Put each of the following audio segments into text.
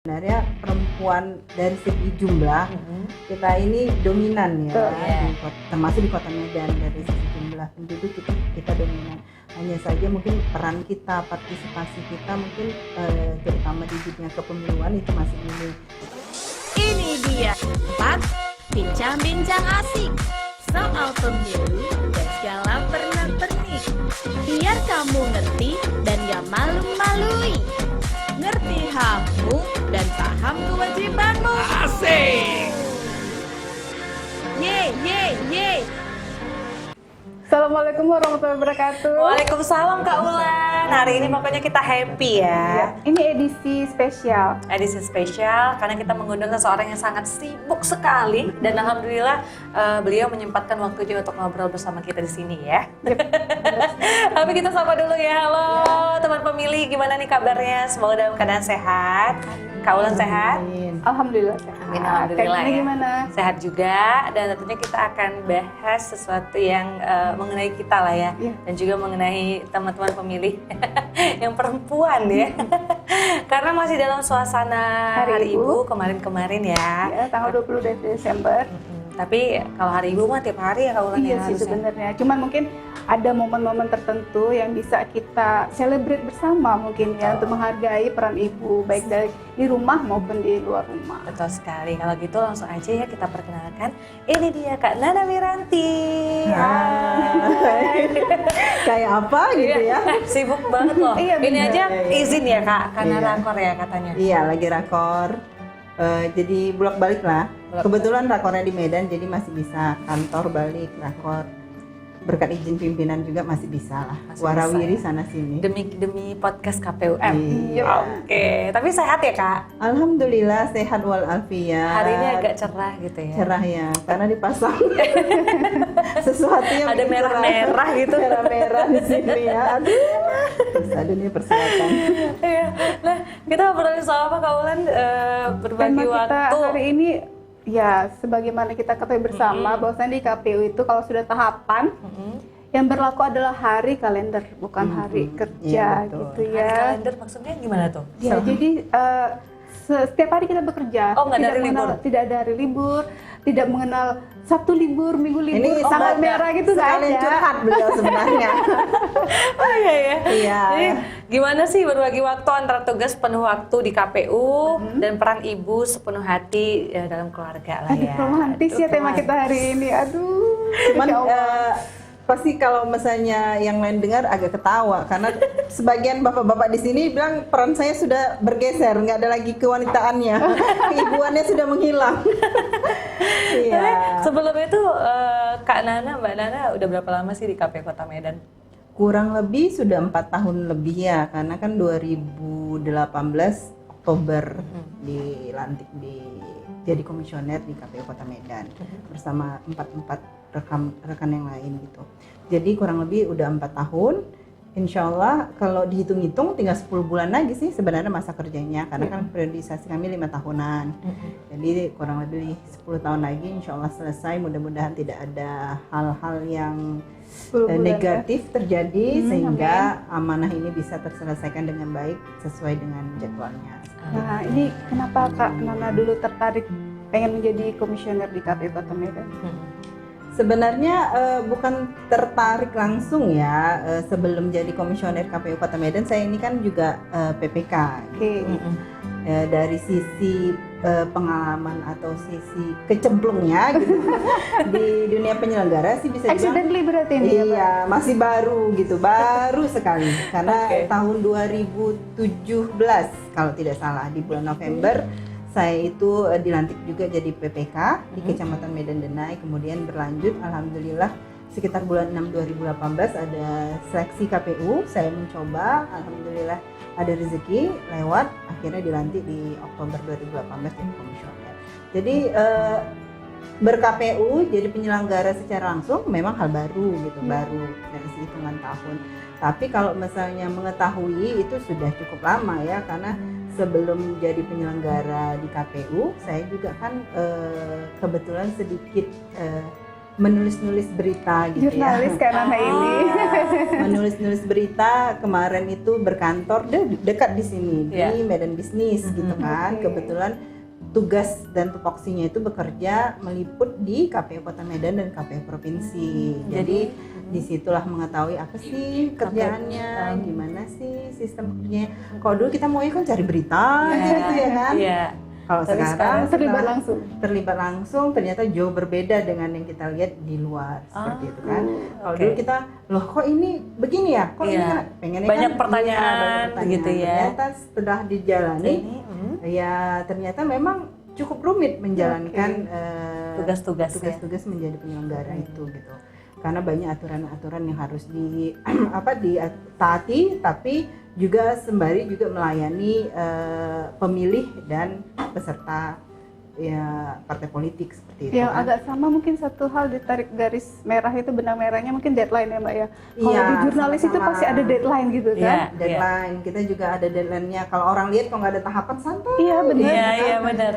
Sebenarnya perempuan dari segi jumlah kita ini dominan ya, termasuk di Kota Medan. Dari segi jumlah penduduk kita dominan. Hanya saja mungkin peran kita, partisipasi kita mungkin terutama di dunia kepemiluan itu masih minim. Ini dia 4 bincang-bincang asik soal pemilu dan segala pernak-pernik. Biar kamu ngerti dan gak malu-malui. Ngerti hakmu dan paham kewajibanmu. Asik. Ye, ye, ye. Assalamualaikum warahmatullahi wabarakatuh. Waalaikumsalam Kak Ulan. Hari ini pokoknya kita happy ya. Ini edisi spesial. Edisi spesial karena kita mengundang seseorang yang sangat sibuk sekali dan alhamdulillah beliau menyempatkan waktu juga untuk ngobrol bersama kita di sini ya. Tapi kita sapa dulu ya. Halo teman pemilih, gimana nih kabarnya? Semoga dalam keadaan sehat. Kak Ulan sehat? Alhamdulillah sehat. Amin, alhamdulillah ya. Gimana? Sehat juga, dan tentunya kita akan bahas sesuatu yang mengenai kita lah ya, dan juga mengenai teman-teman pemilih yang perempuan ya. Karena masih dalam suasana Hari Ibu kemarin-kemarin ya. Ya, tanggal 20 Desember. Tapi kalau Hari Ibu mah tiap hari ya Kak Ulan ya Iya sih harusnya. sebenarnya. Cuman mungkin ada momen-momen tertentu yang bisa kita celebrate bersama mungkin ya, untuk menghargai peran ibu baik dari di rumah maupun di luar rumah. Betul sekali. Kalau gitu langsung aja ya kita perkenalkan. Ini dia Kak Nana Wiranti. Hai. Kayak apa gitu ya? Sibuk banget loh. Iya, Ini bener. aja izin ya Kak, karena Iya. rakor ya katanya. Iya, lagi rakor. Jadi bolak-balik lah. Kebetulan rakornya di Medan, jadi masih bisa kantor balik rakor. Berkat izin pimpinan juga masih bisa lah. Masih Warawiri bisa. sana sini. Demi podcast KPUM. Iya. Oke, tapi sehat ya Kak? Alhamdulillah sehat walafiat. Hari ini agak cerah gitu ya. cerah ya, karena dipasang sesuatu yang Ada bikin merah-merah cerah. gitu. Merah-merah di sini ya. Aduh dunia persiapan. Iya. Nah, kita ngobrolin soal apa Kak Ulan? Berbagi Tema kita waktu. hari ini ya sebagaimana kita ketahui bersama bahwasanya di KPU itu kalau sudah tahapan yang berlaku adalah hari kalender bukan hari kerja Iya, betul. gitu Hari ya. kalender maksudnya gimana tuh? Ya, jadi setiap hari kita bekerja, Oh, nggak ada hari libur? tidak ada hari libur, tidak mengenal Sabtu libur, Minggu libur, Ini tanggal merah gitu nggak sekalian ada. curhat beliau sebenarnya. Oh iya ya. Iya. Jadi gimana sih berbagi waktu antara tugas penuh waktu di KPU dan peran ibu sepenuh hati ya, dalam keluarga lah Aduh, ya. romantis ya tema kita hari ini. Aduh, Cuman Masya Allah. pasti kalau misalnya yang lain dengar agak ketawa karena sebagian bapak-bapak di sini bilang peran saya sudah bergeser, nggak ada lagi kewanitaannya, keibuannya sudah menghilang. Iya. Tapi sebelum itu Kak Nana, Mbak Nana udah berapa lama sih di KPU Kota Medan? Kurang lebih sudah 4 tahun lebih ya, karena kan 2018 Oktober dilantik jadi komisioner di KPU Kota Medan bersama empat rekan yang lain gitu. Jadi kurang lebih udah 4 tahun. Insya Allah kalau dihitung-hitung tinggal 10 bulan lagi sih sebenarnya masa kerjanya, karena kan periodisasi kami 5 tahunan. Jadi kurang lebih 10 tahun lagi Insya Allah selesai. Mudah-mudahan tidak ada hal-hal yang 10 bulan negatif terjadi sehingga amanah ini bisa terselesaikan dengan baik sesuai dengan jadwalnya. Nah, ini kenapa Kak Nana dulu tertarik pengen menjadi komisioner di KPU Kota Medan? Sebenarnya bukan tertarik langsung ya. Sebelum jadi komisioner KPU Kota Medan saya ini kan juga PPK. Oke. Dari sisi pengalaman atau sisi kecemplungnya gitu di dunia penyelenggara sih bisa dibilang Accidentally berarti ini ya, Pak? iya masih baru gitu, baru sekali karena Oke. tahun 2017 kalau tidak salah di bulan November saya itu dilantik juga jadi PPK di Kecamatan Medan Denai, kemudian berlanjut alhamdulillah sekitar bulan 6 2018 ada seleksi KPU, saya mencoba, alhamdulillah ada rezeki lewat, akhirnya dilantik di Oktober 2018 jadi komisioner. Jadi ber-KPU jadi penyelenggara secara langsung memang hal baru gitu, baru dari hitungan tahun. Tapi kalau misalnya mengetahui itu sudah cukup lama ya, karena sebelum jadi penyelenggara di KPU saya juga kan kebetulan sedikit menulis-nulis berita gitu Jurnalis ya. kan anak ini. Menulis-nulis berita kemarin itu berkantor dekat di sini Iya. di Medan Bisnis gitu kan. Oke. Kebetulan tugas dan tupoksinya itu bekerja meliput di KPU Kota Medan dan KPU Provinsi. Jadi disitulah mengetahui apa sih kerjaannya, gimana sih sistem kerjanya. Kalau dulu kita maunya kan cari berita gitu ya kan. Iya. Kalau Tapi sekarang terlibat setelah langsung. terlibat langsung ternyata jauh berbeda dengan yang kita lihat di luar seperti itu kan. Kalau oke. dulu kita loh kok ini begini ya, kok ini Iya. kan pengennya Banyak kan, pertanyaan gitu ya. Ternyata setelah dijalani ya ternyata memang cukup rumit menjalankan Tugas-tugas ya. tugas-tugas menjadi penyelenggara itu gitu. Karena banyak aturan-aturan yang harus di ditaati, tapi juga sembari juga melayani pemilih dan peserta ya partai politik seperti itu. Yang kan. agak sama mungkin satu hal ditarik garis merah itu benang merahnya mungkin deadline ya Mbak ya. Kalau Iya, di jurnalis itu sama-sama. pasti ada deadline gitu Iya. kan. Deadline kita juga ada deadline-nya. Kalau orang lihat kalau nggak ada tahapan santai. Iya benar. Iya, iya benar.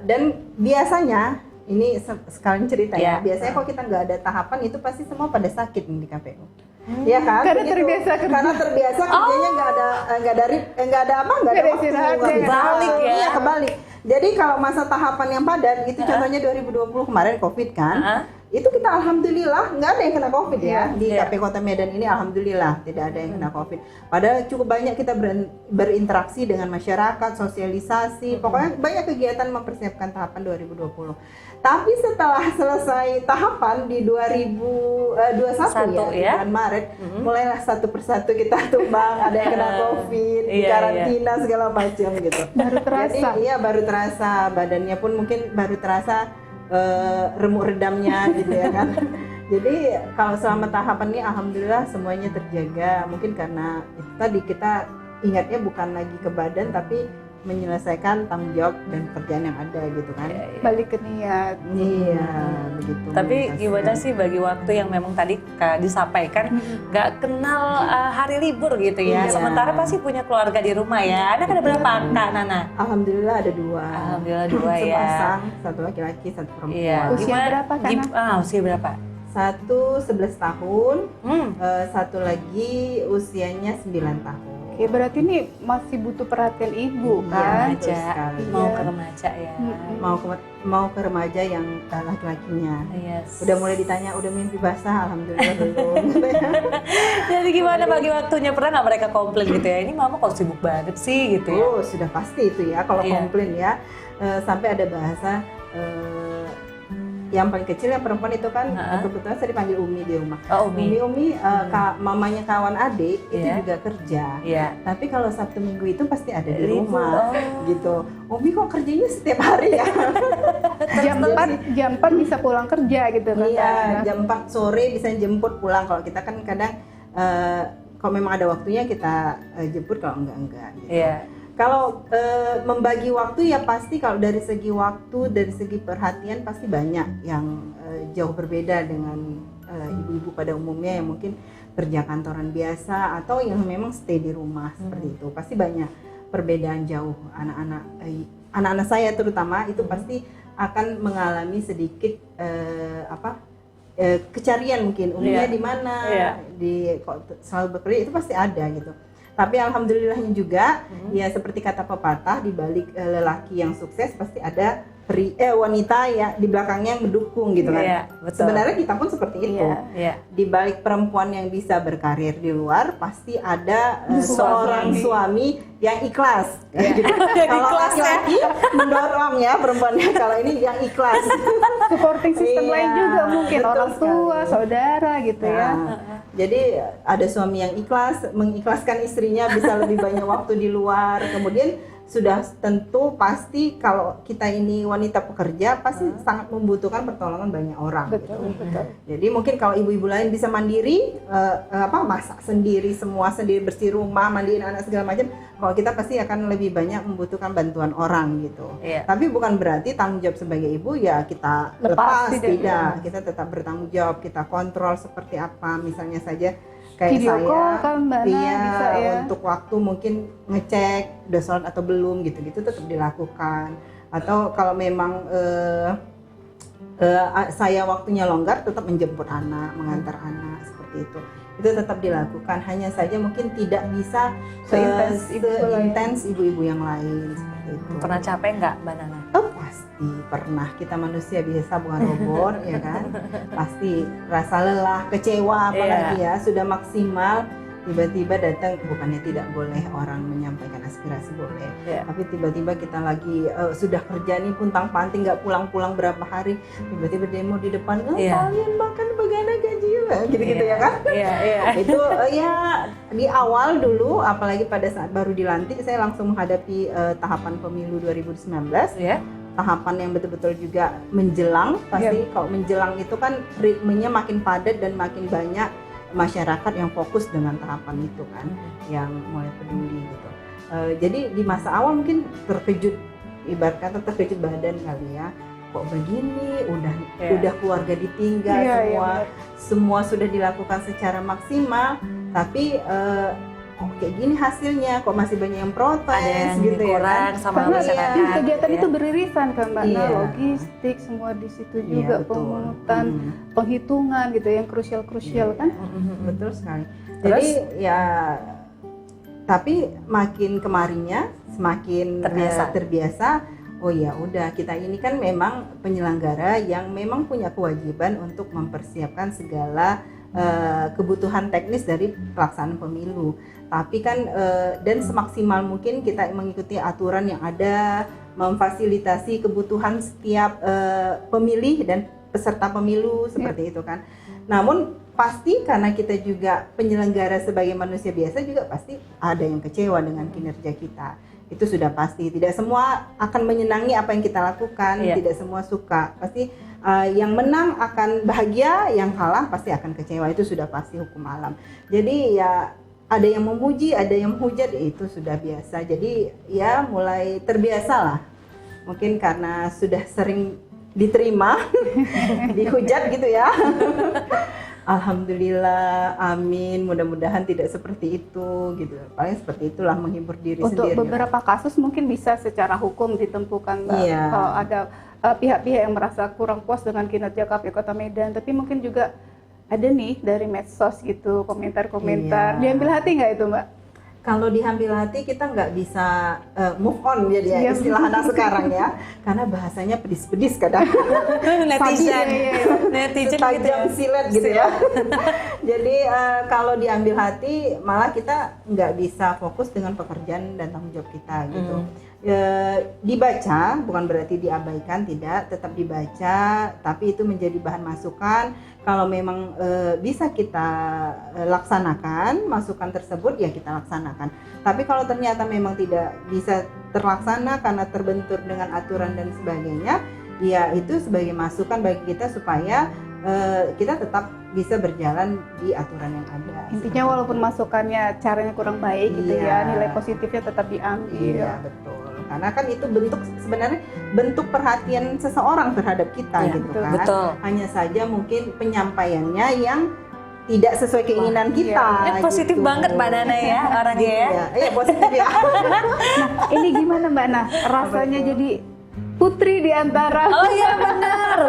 Dan biasanya ini sekalian cerita Iya. ya. Biasanya kalau kita nggak ada tahapan itu pasti semua pada sakit nih di KPU. Iya kan? Karena Begitu. terbiasa kerja. Karena terbiasa kerjanya nggak ada nggak ada Nggak ada istirahat, nggak ya. bisa. Kebalik ya. Iya kebalik. Jadi kalau masa tahapan yang padat itu contohnya 2020 kemarin COVID kan. Itu kita alhamdulillah nggak ada yang kena COVID ya di Iya. KPU Kota Medan ini, alhamdulillah tidak ada yang kena COVID. Padahal cukup banyak kita berinteraksi dengan masyarakat, sosialisasi, pokoknya banyak kegiatan mempersiapkan tahapan 2020. Tapi setelah selesai tahapan di 2021 Satu, ya, ya. bulan Maret, mulailah satu persatu kita tumbang, ada yang kena COVID, Iya, karantina segala macam gitu. Baru terasa. Jadi iya baru terasa, badannya pun mungkin baru terasa remuk redamnya gitu ya kan. Jadi kalau selama tahapan ini alhamdulillah semuanya terjaga. Mungkin karena itu tadi kita ingatnya bukan lagi ke badan tapi menyelesaikan tanggung jawab dan pekerjaan yang ada gitu kan. Balik ke niat. Iya, begitu. Tapi menjelaskan. gimana sih bagi waktu yang memang tadi Kak disampaikan nggak kenal hari libur gitu ya. Iya. Sementara pasti punya keluarga di rumah ya. Anak ada berapa Kak Nana? Alhamdulillah ada dua. Alhamdulillah dua ya. Sepasang, satu laki-laki, satu perempuan. Iya. Usia berapa, Kak, Usia berapa? Satu 11 tahun, Hmm. satu lagi usianya 9 tahun. Ya berarti ini masih butuh perhatian ibu Iya, kan. betul Remaja, sekali. mau Iya. ke remaja ya. Mau ke remaja yang laki-lakinya. Yes. Udah mulai ditanya udah mimpi basah, alhamdulillah belum. Jadi gimana bagi waktunya? Pernah nggak mereka komplain gitu ya? Ini mama kok sibuk banget sih gitu ya? Oh sudah pasti itu ya kalau Iya. komplain ya. Sampai ada bahasa yang paling kecil yang perempuan itu kan kebetulan saya dipanggil Umi di rumah. Oh, Umi. Mamanya kawan adik itu Iya. juga kerja. Iya. Tapi kalau Sabtu Minggu itu pasti ada di Libur, rumah gitu. Umi kok kerjanya setiap hari ya? jam 4 bisa pulang kerja gitu kan. Iya, Kak. jam 4 sore bisa jemput pulang. Kalau kita kan kadang kalau memang ada waktunya kita jemput, kalau enggak gitu. Iya. Kalau membagi waktu ya pasti kalau dari segi waktu, dari segi perhatian pasti banyak yang jauh berbeda dengan ibu-ibu pada umumnya yang mungkin kerja kantoran biasa atau yang memang stay di rumah seperti itu. Pasti banyak perbedaan jauh. Anak-anak saya terutama itu pasti akan mengalami sedikit kecarian mungkin umumnya Iya. di mana Iya. di kok selalu bekerja itu pasti ada gitu. Tapi alhamdulillahnya juga ya seperti kata pepatah, di balik lelaki yang sukses pasti ada wanita ya di belakangnya yang mendukung gitu kan. Iya, betul. Sebenarnya kita pun seperti itu. Iya. Di balik perempuan yang bisa berkarir di luar pasti ada seorang suami yang ikhlas. Gitu. Kalau ikhlas ya. laki-laki mendorong ya perempuannya, kalau ini yang ikhlas. Supporting system Iya, lain juga mungkin betul orang tua, sekali. saudara gitu ya. Nah, jadi ada suami yang ikhlas, mengikhlaskan istrinya bisa lebih banyak waktu di luar. Kemudian sudah tentu pasti kalau kita ini wanita pekerja pasti sangat membutuhkan pertolongan banyak orang. Betul, Gitu. betul. Jadi mungkin kalau ibu-ibu lain bisa mandiri, masak sendiri semua sendiri, bersih rumah, mandiin anak segala macam. Kalau kita pasti akan lebih banyak membutuhkan bantuan orang gitu. Iya. Tapi bukan berarti tanggung jawab sebagai ibu ya kita Lepas, lepas, tidak. tidak. Kita tetap bertanggung jawab, kita kontrol seperti apa. Misalnya saja kayak Video saya, call kan, Mbak Ana, iya, bisa ya. untuk waktu mungkin ngecek udah sholat atau belum gitu-gitu tetap dilakukan. Atau kalau memang saya waktunya longgar tetap menjemput anak, mengantar anak seperti itu tetap dilakukan. Hanya saja mungkin tidak bisa seintens ibu-ibu yang lain seperti itu. Pernah capek nggak Mbak Nana? Oh pasti pernah, kita manusia biasa bukan robot ya kan. Pasti rasa lelah, kecewa apalagi ya sudah maksimal. Tiba-tiba datang, bukannya tidak boleh orang menyampaikan aspirasi, boleh, tapi tiba-tiba kita lagi sudah kerja nih puntang-panting nggak pulang-pulang berapa hari, tiba-tiba demo di depan, kalian makan bagaimana gaji gitu-gitu ya kan. Itu ya di awal dulu, apalagi pada saat baru dilantik, saya langsung menghadapi tahapan pemilu 2019. Tahapan yang betul-betul juga menjelang, pasti kalau menjelang itu kan ritmenya makin padat dan makin banyak masyarakat yang fokus dengan tahapan itu kan, yang mulai peduli gitu. Jadi di masa awal mungkin terkejut, ibarat kata terkejut badan kali ya, kok begini, udah keluarga ditinggal, semua sudah dilakukan secara maksimal, tapi kok kayak gini hasilnya, kok masih banyak yang protes, ada yang gitu kurang ya, sama masyarakat. Kegiatan itu beririsan kan Mbak, logistik semua di situ juga, pemungutan, penghitungan gitu yang krusial kan. Betul sekali. Jadi ya, tapi makin kemarinnya semakin terbiasa. Oh ya udah, kita ini kan memang penyelenggara yang memang punya kewajiban untuk mempersiapkan segala kebutuhan teknis dari pelaksanaan pemilu. Tapi kan dan semaksimal mungkin kita mengikuti aturan yang ada, memfasilitasi kebutuhan setiap pemilih dan peserta pemilu seperti itu kan. Namun pasti karena kita juga penyelenggara sebagai manusia biasa juga pasti ada yang kecewa dengan kinerja kita. Itu sudah pasti. Tidak semua akan menyenangi apa yang kita lakukan, tidak semua suka. Pasti yang menang akan bahagia, yang kalah pasti akan kecewa. Itu sudah pasti hukum alam. Jadi ya ada yang memuji, ada yang menghujat, itu sudah biasa. Jadi ya mulai terbiasa lah. Mungkin karena sudah sering diterima, dihujat gitu ya. Alhamdulillah, amin. Mudah-mudahan tidak seperti itu gitu. Paling seperti itulah, menghibur diri sendiri. Untuk beberapa kasus mungkin bisa secara hukum ditempuhkan, Mbak. Kalau ada pihak-pihak yang merasa kurang puas dengan kinerja KPU Kota Medan, tapi mungkin juga ada nih dari medsos gitu, komentar-komentar. Diambil hati nggak itu Mbak? Kalau diambil hati kita nggak bisa move on jadi ya, istilah anak sekarang ya, karena bahasanya pedis-pedis kadang. netizen tajam silet gitu ya. Jadi kalau diambil hati malah kita nggak bisa fokus dengan pekerjaan dan tanggung jawab kita gitu. Dibaca bukan berarti diabaikan, tidak, tetap dibaca, tapi itu menjadi bahan masukan. Kalau memang bisa kita laksanakan masukan tersebut, ya kita laksanakan. Tapi kalau ternyata memang tidak bisa terlaksana karena terbentur dengan aturan dan sebagainya, ya itu sebagai masukan bagi kita supaya kita tetap bisa berjalan di aturan yang ada. Intinya walaupun masukannya caranya kurang baik gitu ya, nilai positifnya tetap diambil. Iya, betul. Karena kan itu sebenarnya bentuk perhatian seseorang terhadap kita gitu kan. Betul. Hanya saja mungkin penyampaiannya yang tidak sesuai keinginan kita. Ini positif gitu. banget Mbak Nana ya orangnya ya. Iya, positif ya. Nah, ini gimana Mbak Nah? Rasanya jadi putri di antara benar.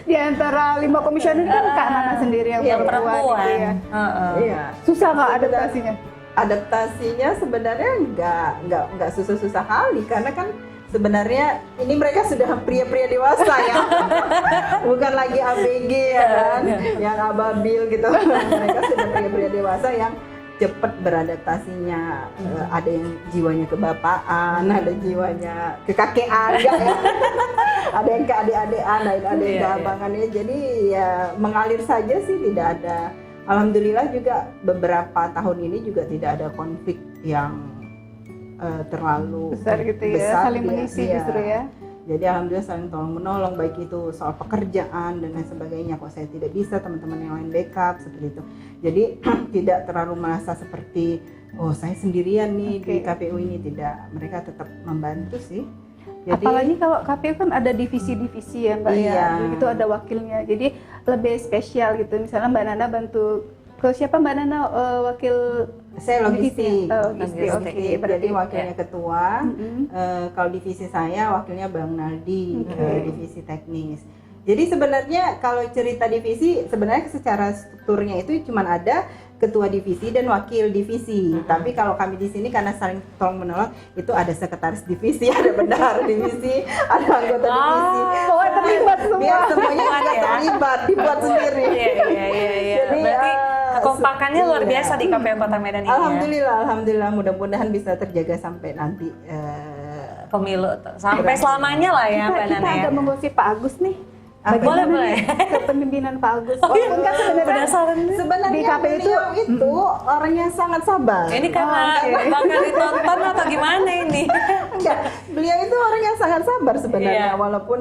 di antara 5 komisioner kan Kak Nana sendiri yang perempuan. Gitu ya. Iya. Susah nggak adaptasinya? Adaptasinya sebenarnya nggak susah-susah kali, karena kan sebenarnya ini mereka sudah pria-pria dewasa ya, bukan lagi ABG ya kan, yang ababil gitu. Mereka sudah pria-pria dewasa yang cepat beradaptasinya. Ada yang jiwanya kebapaan, ada jiwanya kekakean, ya. Ada yang ke adik-adikan, ada yang ke abangannya. Jadi ya mengalir saja sih, tidak ada. Alhamdulillah juga beberapa tahun ini juga tidak ada konflik yang terlalu besar gitu ya, saling mengisi justru ya. Jadi alhamdulillah saling tolong menolong, baik itu soal pekerjaan dan lain sebagainya. Kok saya tidak bisa, teman-teman yang lain backup seperti itu. Jadi tidak terlalu merasa seperti oh saya sendirian nih di KPU ini, tidak. Mereka tetap membantu sih. Jadi, apalagi kalau KPU kan ada divisi-divisi ya Mbak ya, itu ada wakilnya, jadi lebih spesial gitu. Misalnya Mbak Nana bantu ke siapa Mbak Nana, wakil saya logistik. Oke, jadi wakilnya ketua. Kalau divisi saya wakilnya Bang Naldi, divisi teknis. Jadi sebenarnya kalau cerita divisi, sebenarnya secara strukturnya itu cuma ada ketua divisi dan wakil divisi. Tapi kalau kami di sini karena saling tolong menolong, itu ada sekretaris divisi, ada bendahara divisi, ada anggota divisi. Pokoknya terlibat semua. Biar semuanya juga terlibat, dibuat sendiri. Iya. Jadi, Berarti kekompakannya luar iya. biasa di KPU Kota Medan ini ya. Alhamdulillah, mudah-mudahan bisa terjaga sampai nanti Pemilu sampai selamanya lah ya Mbak Kita Nana ya. agak menggosip Pak Agus nih. Apa? Bagaimana Boleh. nih kepemimpinan Pak Agus? Oh, iya. Enggak sebenarnya Penasaran nih. Sebenarnya Di KPU beliau itu orang yang sangat sabar. Ini karena bakal ditonton atau gimana ini? Enggak, beliau itu orang yang sangat sabar sebenarnya, Iya. walaupun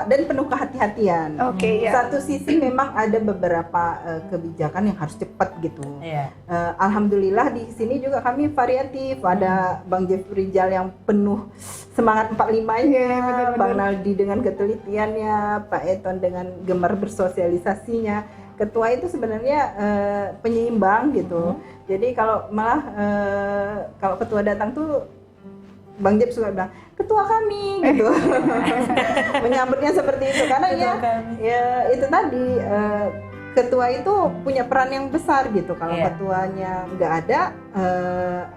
dan penuh kehati-hatian. Oke, ya. Satu sisi memang ada beberapa kebijakan yang harus cepat gitu. Iya. Alhamdulillah di sini juga kami variatif. Ada Bang Jeffrey Rijal yang penuh semangat 45-nya, Iya, benar-benar. Bang Naldi dengan ketelitiannya, Pak Eton dengan gemar bersosialisasinya. Ketua itu sebenarnya penyeimbang gitu. Jadi kalau malah kalau ketua datang tuh Bang Jeb suka bilang ketua kami gitu. Menyambutnya seperti itu karena ya itu tadi ketua itu punya peran yang besar gitu. Kalau Iya. ketuanya nggak ada,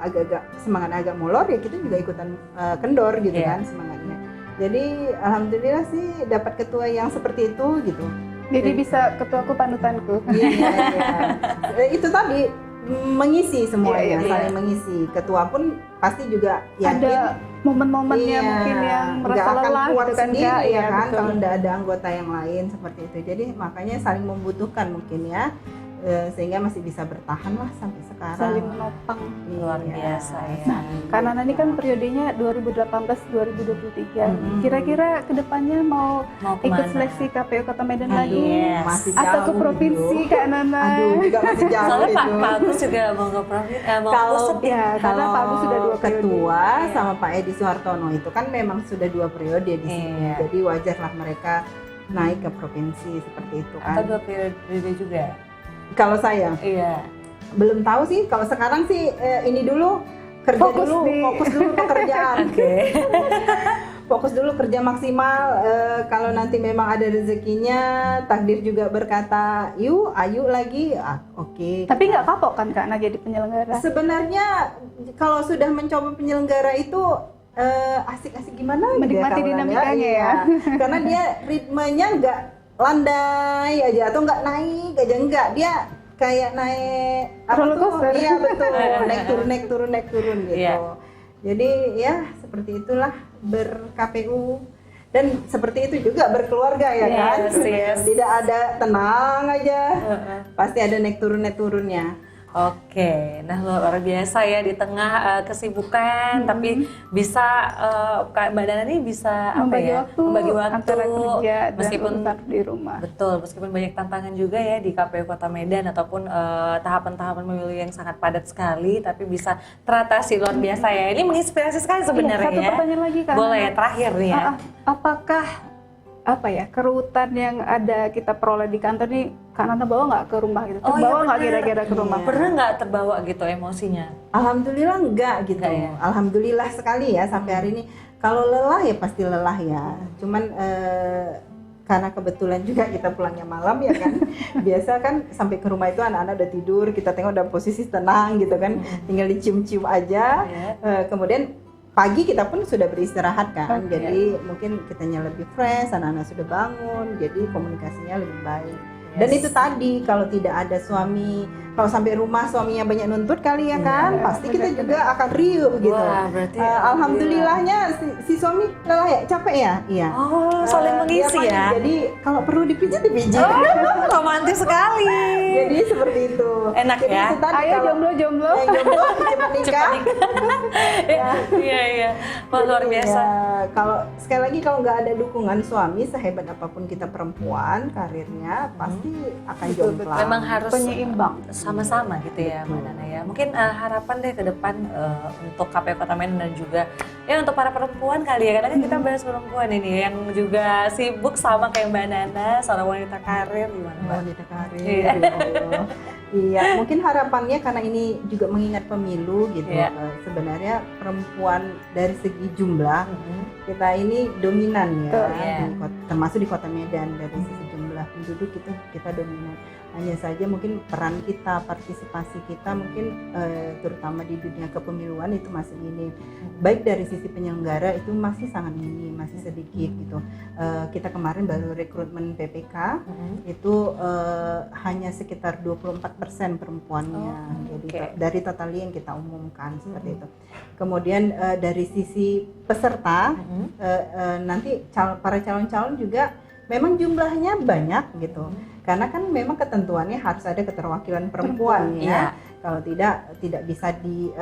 agak-agak semangat agak molor ya kita juga ikutan kendor gitu Iya. kan semangatnya. Jadi alhamdulillah sih dapat ketua yang seperti itu gitu. Jadi bisa ketuaku panutanku. Iya. Itu tadi mengisi semuanya, Iya. saling mengisi. Ketua pun pasti juga yakin Ada momen-momennya iya, mungkin yang nggak merasa akan lelah kuat gitu kan sendiri Kak? ya Iya, kan betul. kalau tidak ada anggota yang lain seperti itu. Jadi makanya saling membutuhkan mungkin ya, sehingga masih bisa bertahan lah sampai sekarang. Saling menopang. Luar Iya. biasa ya. Karena nanti kan periodenya 2018-2023. Kira-kira kedepannya mau Mau ikut kemana? seleksi KPU Kota Medan Yes. lagi? Masih Atau ke jauh provinsi itu. Kak Nana? Aduh, juga masih jauh Soalnya itu. Pak Agus juga mau ke provinsi, mau Kalau pusat ya. Ya, karena Pak Agus sudah 2 periode. ketua Iya. sama Pak Edi Suhartono itu kan memang sudah 2 periode di sini. Iya. Jadi wajarlah mereka naik ke provinsi seperti itu Atau kan. 2 periode juga. Kalau saya Iya. belum tahu sih, kalau sekarang sih ini dulu kerja Fokus dulu, di- fokus dulu pekerjaan. Oke. Fokus dulu kerja maksimal. Kalau nanti memang ada rezekinya, takdir juga berkata, yuk, ayo lagi. Oke. Tapi nggak kapok kan Kak Nana jadi penyelenggara? Sebenarnya kalau sudah mencoba penyelenggara itu asik-asik gimana gitu Menikmati kalau dinamikanya nanya. ya. Iya. Karena dia ritmenya nggak landai aja atau nggak naik aja, enggak, dia kayak naik Roller coaster. Iya betul, naik turun gitu. Iya. Jadi ya seperti itulah ber-KPU. Dan seperti itu juga berkeluarga ya kan. Yes. Tidak ada tenang aja. Pasti ada naik turunnya. Oke, nah luar biasa ya di tengah kesibukan, tapi bisa Mbak Dana ini bisa Membagi membagi waktu antara kerja dan meskipun urusan di rumah. betul, meskipun banyak tantangan juga ya di KPU Kota Medan ataupun tahapan-tahapan pemilu yang sangat padat sekali, tapi bisa teratasi luar biasa ya. Ini menginspirasi sekali sebenarnya Iya, satu ya. pertanyaan lagi Kak Boleh Nana. ya terakhir nih ya. Apakah kerutan yang ada kita peroleh di kantor nih Kak Nana bawa nggak ke rumah gitu? Oh, iya Terbawa nggak bener. kira-kira ke rumah? Pernah nggak terbawa gitu emosinya? Alhamdulillah enggak gitu. Enggak ya? Alhamdulillah sekali ya sampai hari ini. Kalau lelah ya pasti lelah ya. Cuman karena kebetulan juga kita pulangnya malam ya kan. Biasa kan sampai ke rumah itu anak-anak udah tidur, kita tengok udah posisi tenang gitu kan. Tinggal dicium-cium aja. Kemudian pagi kita pun sudah beristirahat kan. Oke. Jadi mungkin kitanya lebih fresh, anak-anak sudah bangun. Jadi komunikasinya lebih baik. Dan itu tadi kalau tidak ada suami, kalau sampai rumah suaminya banyak nuntut kali ya kan, pasti kita juga akan riuh gitu. Wah, berarti Alhamdulillahnya si suami lelah ya, capek ya, iya. Oh, saling mengisi Dia ya. Jadi kalau perlu dipijit. Romantis sekali. Jadi seperti itu. Enak Jadi ya? itu tadi Ayo kalau jomblo-jomblo. yang jomblo cepat nikah. Iya. Wah, luar biasa. Ya, kalau sekali lagi kalau nggak ada dukungan suami, sehebat apapun kita perempuan karirnya pasti akan jomplang. Memang harus Penyeimbang. sama-sama gitu ya Mbak Nana ya. Mungkin harapan deh ke depan untuk KPU Kota Medan dan juga ya untuk para perempuan kali ya. Karena kan kita bahas perempuan ini yang juga sibuk sama kayak Mbak Nana, seorang wanita karir gimana Mbak? Wanita karir, Iya. ya Allah. Iya, mungkin harapannya karena ini juga mengingat pemilu gitu. Iya. Sebenarnya perempuan dari segi jumlah kita ini dominan ya, Iya. termasuk di Kota Medan dari sisi jumlah penduduk itu kita dominan. Hanya saja mungkin peran kita, partisipasi kita mungkin terutama di dunia kepemiluan itu masih minim. Baik dari sisi penyelenggara itu masih sangat minim, masih sedikit gitu. Kita kemarin baru rekrutmen PPK itu hanya sekitar 24% perempuannya. Jadi dari total yang kita umumkan seperti itu. Kemudian dari sisi peserta nanti para calon-calon juga memang jumlahnya banyak gitu. Karena kan memang ketentuannya harus ada keterwakilan perempuan ya. Kalau tidak bisa di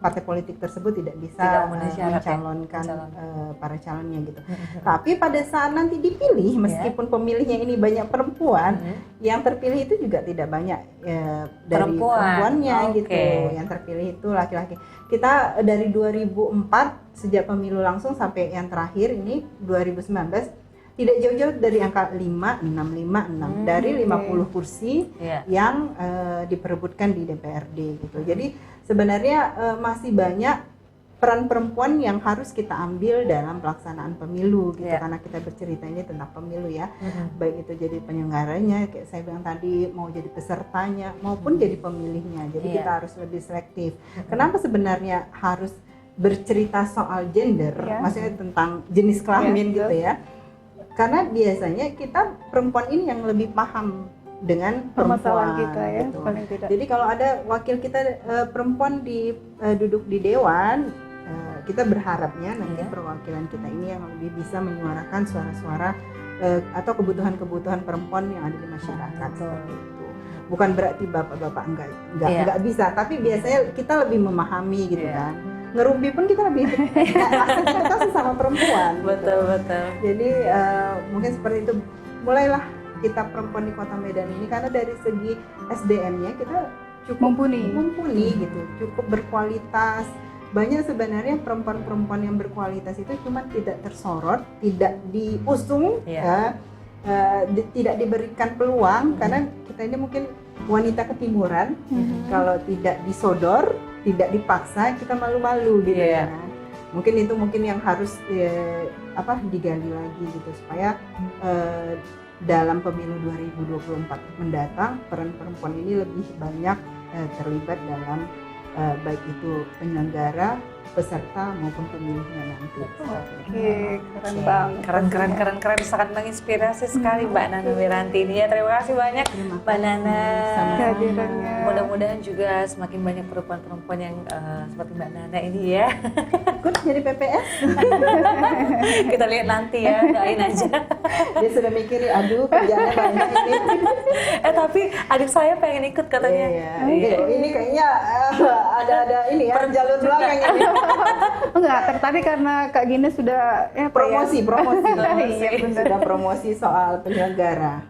partai politik tersebut tidak bisa mencalonkan para calonnya gitu. Tapi pada saat nanti dipilih, meskipun pemilihnya ini banyak perempuan, yang terpilih itu juga tidak banyak dari perempuannya gitu. Yang terpilih itu laki-laki. Kita dari 2004 sejak pemilu langsung sampai yang terakhir ini 2019 tidak jauh-jauh dari angka 5, 6 dari 50 kursi yang diperebutkan di DPRD gitu. Jadi sebenarnya masih banyak peran perempuan yang harus kita ambil dalam pelaksanaan pemilu gitu, karena kita bercerita ini tentang pemilu ya. Baik itu jadi penyelenggaranya kayak saya bilang tadi, mau jadi pesertanya maupun jadi pemilihnya. Jadi kita harus lebih selektif. Kenapa sebenarnya harus bercerita soal gender, maksudnya tentang jenis kelamin gitu ya. Karena biasanya kita perempuan ini yang lebih paham dengan permasalahan kita ya, gitu. Paling tidak. Jadi kalau ada wakil kita perempuan duduk di dewan, kita berharapnya nanti perwakilan kita ini yang lebih bisa menyuarakan suara-suara atau kebutuhan-kebutuhan perempuan yang ada di masyarakat seperti itu. Bukan berarti bapak-bapak enggak bisa, tapi biasanya kita lebih memahami gitu kan. Ngerumpi pun kita lebih kita sesama perempuan. Betul. Jadi mungkin seperti itu, mulailah kita perempuan di Kota Medan ini karena dari segi SDM-nya kita cukup mumpuni gitu, cukup berkualitas. Banyak sebenarnya perempuan-perempuan yang berkualitas itu cuma tidak tersorot, tidak diusung, tidak diberikan peluang karena kita ini mungkin wanita ketimuran. Kalau tidak disodor, tidak dipaksa, kita malu-malu gitu ya. Mungkin itu yang harus digali lagi gitu supaya dalam pemilu 2024 mendatang peran perempuan ini lebih banyak terlibat dalam baik itu penyelenggara, peserta maupun pemilihnya nanti. Keren banget. Keren, sangat menginspirasi sekali Mbak Nana Wiranti ini ya. Terima kasih banyak Mbak Nana. Mudah-mudahan juga semakin banyak perempuan-perempuan yang seperti Mbak Nana ini ya. Ikut jadi PPS. Kita lihat nanti ya, doain aja. Dia sudah mikirin, aduh kerjaannya banyak ini. Tapi adik saya pengen ikut katanya. Ini kayaknya ada ini ya, jalur belakang ini. Enggak, tertarik karena Kak Gina sudah promosi. Iya, Sudah promosi soal penyelenggara.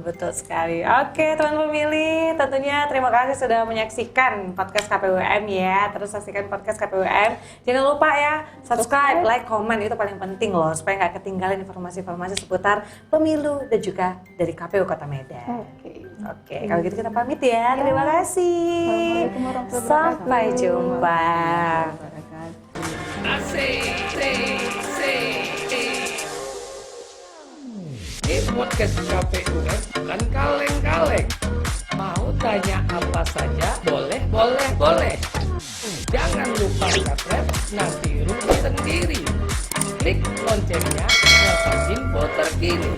Betul sekali. Oke, teman pemilih, tentunya terima kasih sudah menyaksikan podcast KPUM ya. Terus saksikan podcast KPUM. Jangan lupa ya, subscribe, like, komen, itu paling penting loh supaya nggak ketinggalan informasi-informasi seputar pemilu dan juga dari KPU Kota Medan. Oke, kalau gitu kita pamit ya. Terima kasih. Sampai jumpa. Ini podcast KPUM bukan kaleng-kaleng. Mau tanya apa saja, boleh. Jangan lupa subscribe, nanti rugi sendiri. Klik loncengnya, dapat info terkini.